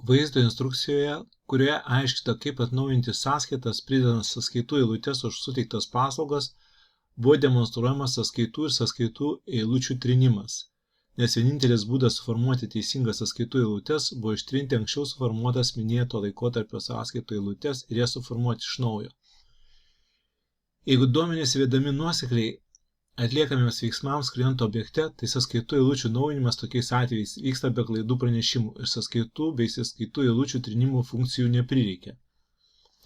Vaizdo instrukcijoje, kurioje aiškita, kaip atnaujinti sąskaitas pridedant sąskaitų eilutes už suteiktas paslaugas, buvo demonstruojamas sąskaitų ir sąskaitų eilučių trinimas, nes vienintelis būdas suformuoti teisingas sąskaitų eilutes buvo ištrinti anksčiau suformuotas minėto laikotarpio sąskaitų eilutes ir jas suformuoti iš naujo. Jeigu duomenys vedami nuosekliai atliekamiams veiksmams kliento objekte, tai sąskaitų eilučių naujinimas tokiais atvejais vyksta be klaidų pranešimų ir sąskaitų bei sąskaitų eilučių trinimo funkcijų neprireikia.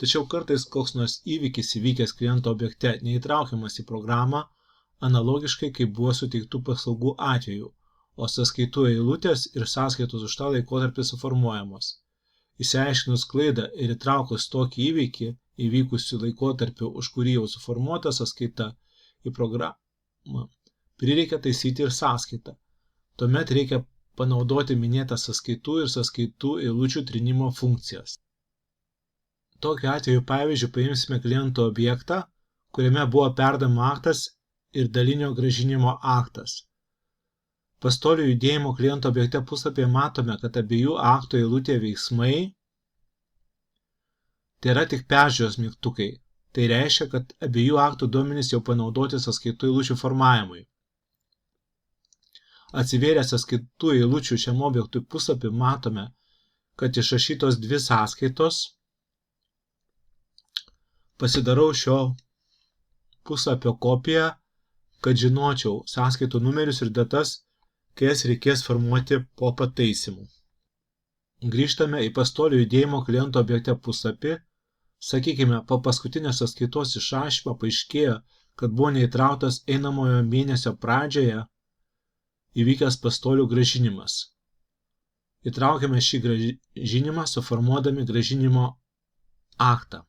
Tačiau kartais koks nors įvykis įvykęs kliento objekte neįtraukiamas į programą analogiškai kaip buvo suteiktų paslaugų atveju, o sąskaitų eilutės ir sąskaitos už tą laikotarpį suformuojamos. Išsiaiškinus klaidą ir įtraukus tokį įvykį įvykusių laikotarpių, už kurį jau suformuota sąskaita į programą, prireikia taisyti ir sąskaitą. Tuomet reikia panaudoti minėtas sąskaitų ir sąskaitų eilučių trinimo funkcijas. Tokiu atveju pavyzdžiui paimsime kliento objektą, kuriame buvo perdavimo aktas ir dalinio grąžinimo aktas. Pastolių judėjimo kliento objekte puslapyje matome, kad abiejų aktų eilutė veiksmai tai yra tik peržiūros mygtukai. Tai reiškia, kad abiejų aktų duomenys jau panaudoti sąskaitų eilučių formavimui. Atsivėrę sąskaitų eilučių šiam objektui puslapį matome, kad išrašytos dvi sąskaitos. Pasidarau šio puslapio kopiją, kad žinočiau sąskaitų numerius ir datas, kai jas reikės formuoti po pataisimų. Grįžtame į pastolių judėjimo kliento objekte puslapį. Sakykime, po paskutinės sąskaitos išrašymo paaiškėjo, kad buvo neįtrauktas einamojo mėnesio pradžioje įvykęs pastolių grąžinimas. Įtraukiame šį grąžinimą suformuodami grąžinimo aktą.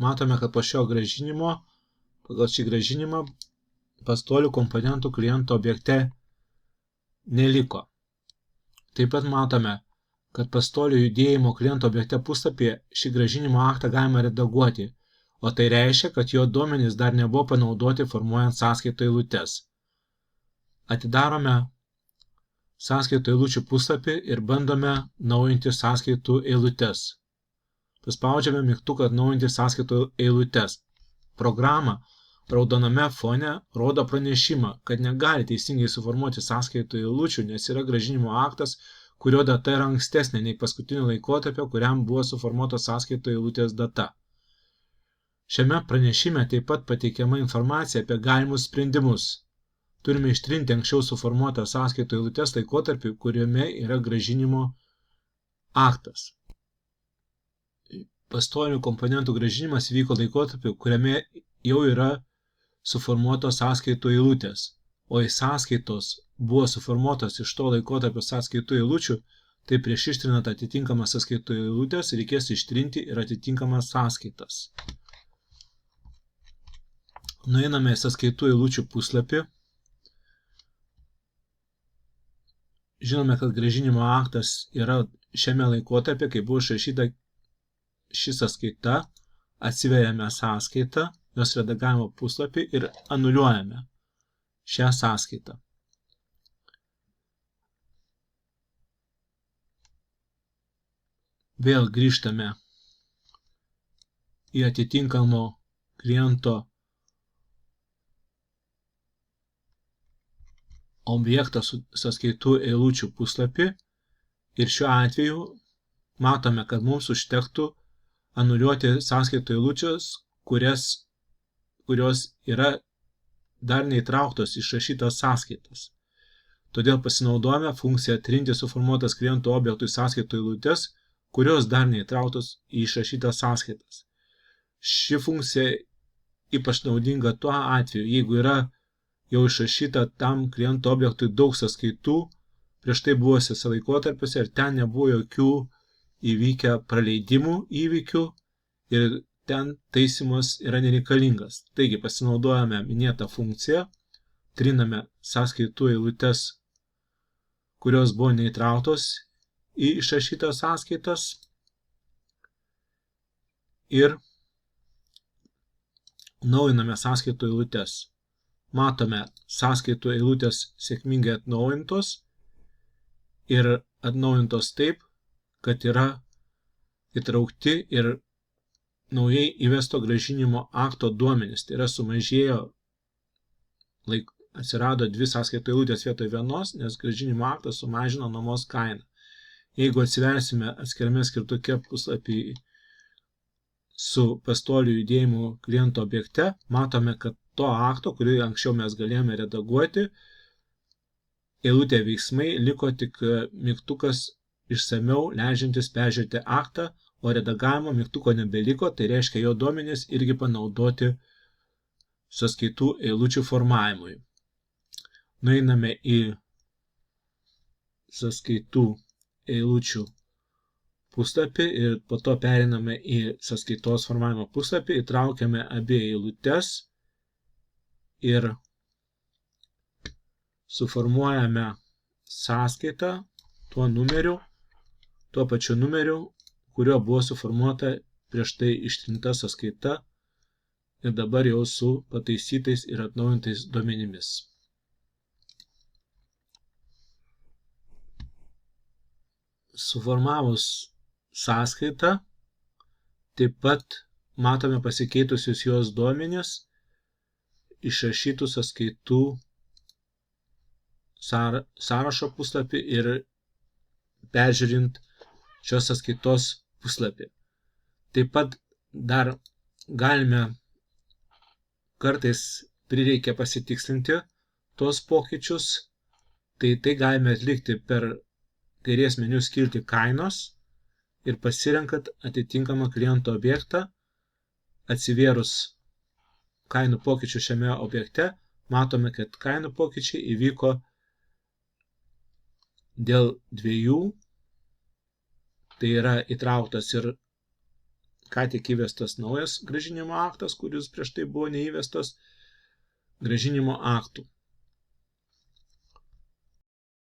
Matome, kad po šio grąžinimo, pagal šį grąžinimą, pastolių komponentų kliento objekte neliko. Taip pat matome, kad pastolių judėjimo kliento objekte puslapyje šį grąžinimo aktą galima redaguoti, o tai reiškia, kad jo duomenys dar nebuvo panaudoti formuojant sąskaitų eilutes. Atidarome sąskaitų eilučių puslapį ir bandome naujinti sąskaitų eilutes. Paspaudžiame mygtuką atnaujinti sąskaitų eilutes. Programa raudoname fone rodo pranešimą, kad negali teisingai suformuoti sąskaitų eilučių, nes yra grąžinimo aktas, kurio data yra ankstesnė nei paskutinio laikotarpio, kuriam buvo suformuotos sąskaitų eilutės data. Šiame pranešime taip pat pateikiama informacija apie galimus sprendimus. Turime ištrinti anksčiau suformuotą sąskaitų eilutės laikotarpį, kuriame yra grąžinimo aktas. Pastolių komponentų grąžinimas vyko laikotarpiu, kuriame jau yra suformuotos sąskaitų eilutės, o į sąskaitos buvo suformuotos iš to laikotarpio sąskaitų eilučių, tai prieš ištrinant atitinkamas sąskaitų eilutės reikės ištrinti ir atitinkamas sąskaitas. Nueiname į sąskaitų eilučių puslapį. Žinome, kad grąžinimo aktas yra šiame laikotarpyje, kai buvo išrašyta ši sąskaita, atsiveriame sąskaitą, jos redagavimo puslapį ir anuliuojame šią sąskaitą. Vėl grįžtame į atitinkamo kliento objektą su sąskaitų eilučių puslapį ir šiuo atveju matome, kad mums užtektų anuliuoti sąskaitų eilučius, kurios yra dar neįtrauktos išrašytas sąskaitas. Todėl pasinaudojame funkciją trinti suformuotas klientų objektui sąskaitų eilutes, kurios dar neįtrauktos į išrašytas sąskaitas. Ši funkcija ypač naudinga tuo atveju, jeigu yra jau išrašyta tam kliento objektui daug sąskaitų prieš tai buvusiuose laikotarpiuose ir ten nebuvo jokių įvykę praleidimų įvykių ir ten taisymas yra nereikalingas. Taigi pasinaudojame minėtą funkciją, triname sąskaitų eilutes, kurios buvo neįtrauktos į išrašytas sąskaitas ir naujiname sąskaitų eilutes. Matome sąskaitų eilutės sėkmingai atnaujintos ir atnaujintos taip, kad yra įtraukti ir naujai įvesto grąžinimo akto duomenys. Tai yra sumažėjo, atsirado 2 sąskaitų eilutės vietoj vienos, nes grąžinimo aktas sumažino nuomos kainą. Jeigu atsiversime atskirame skirtuke puslapį su pastolių judėjimu kliento objekte, matome, kad to akto, kurį anksčiau mes galėjome redaguoti, eilutė veiksmai liko tik mygtukas išsamiau leidžiantis peržiūrėti aktą, o redagavimo mygtuko nebeliko, tai reiškia jo duomenys irgi panaudoti sąskaitų eilučių formavimui. Nueiname į sąskaitų eilučių puslapį ir po to pereiname į sąskaitos formavimo puslapį, įtraukiame abi eilutes ir suformuojame sąskaitą tuo pačiu numeriu, kuriuo buvo suformuota prieš tai ištrinta sąskaita ir dabar jau su pataisytais ir atnaujintais duomenimis. Suformavus sąskaitą, taip pat matome pasikeitusius jos duomenis, išrašytų sąskaitų sąrašo puslapį ir peržiūrint šios sąskaitos puslapį. Taip pat dar galime kartais prireikia pasitikslinti tuos pokyčius, tai galime atlikti per kairės meniu skiltį kainos ir pasirenkat atitinkamą kliento objektą, atsivėrus kainų pokyčių šiame objekte, matome, kad kainų pokyčiai įvyko dėl 2, tai yra įtrauktas ir ką tik įvestas naujas grąžinimo aktas, kuris prieš tai buvo neįvestas, grąžinimo aktų.